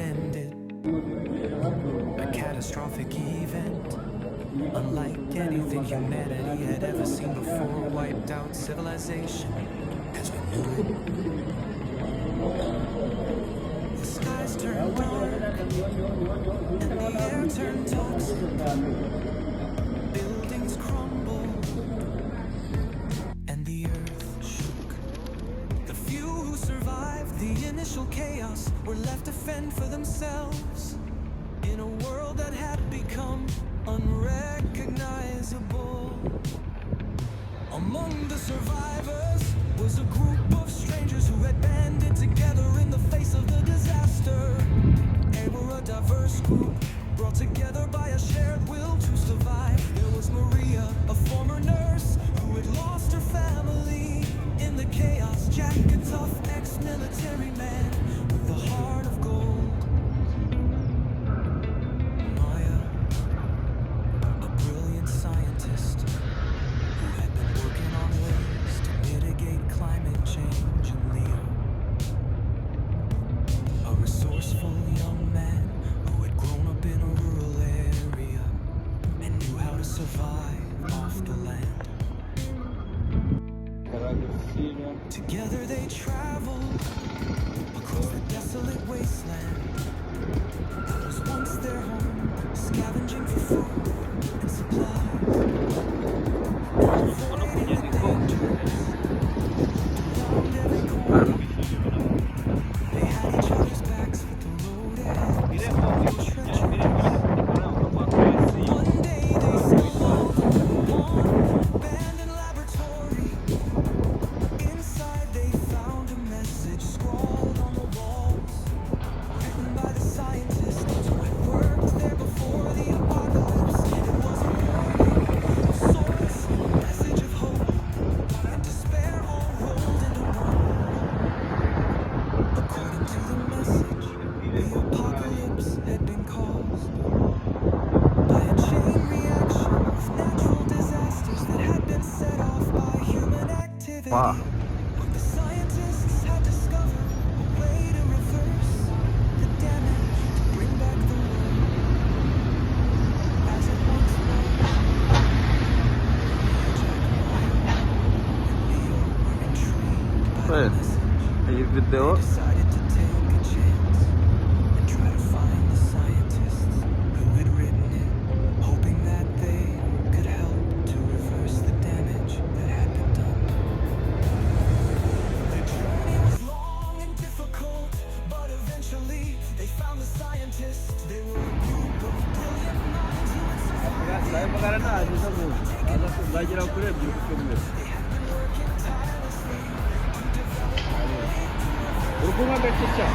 ended. A catastrophic event, unlike anything humanity had ever seen before, wiped out civilization as we knew it. The skies turned dark, and the air turned toxic. Buildings crumbled, and the earth shook. The few who survived the initial chaos were left to fend for themselves in a world that had become unrecognizable. Among the survivors was a group of strangers who had banded together in the face of the disaster. They were a diverse group, brought together by a shared will to survive. There was Maria, a former nurse who had lost her family in the chaos. Jack, a tough ex-military man with a heart of gold. Scientist who had been working on ways to mitigate climate change, and Leo, a resourceful young man who had grown up in a rural area and knew how to survive off the land. Together they traveled across the desolate wasteland that was once their home, scavenging for food and supplies. They had each other's backs with the road ahead. One day they stumbled upon an abandoned laboratory. Inside they found a message scrawled on the walls, written by the scientists who had worked there before the apocalypse. It was a warning, a source, a message of hope, and despair all rolled into one. According to the message, the apocalypse had been caused by a chain reaction of natural disasters that had been set off by human activity. Wow. But the scientists had discovered a way to reverse the damage, to bring back the world as it once was. Leo were intrigued by Well, the message. iyi video Decided to take a chance and try to find the scientists who had written it, hoping that they could help to reverse the damage that had been done. The journey was long and difficult, but eventually they found the scientists. They were a group of brilliant minds who had survived. Saya bakalan aja sama. Ada belajar aku deh di film. They had been working tirelessly on developing Hubungan bercecah.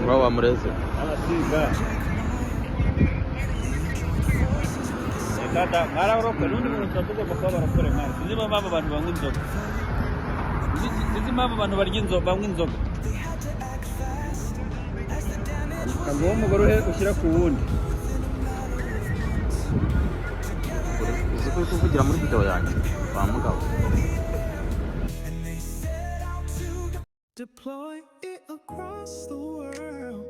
bawa mrezi. Anak tiga. Kata ngarang rok kanuni menurut aku bakal rok perempuan. Ini mama bantu bangun zog. Ini mama bantu bangun zog. Kamu mau baru usirah kuun. Itu kugira muri video yanjye wa mugabo. deploy it across the world.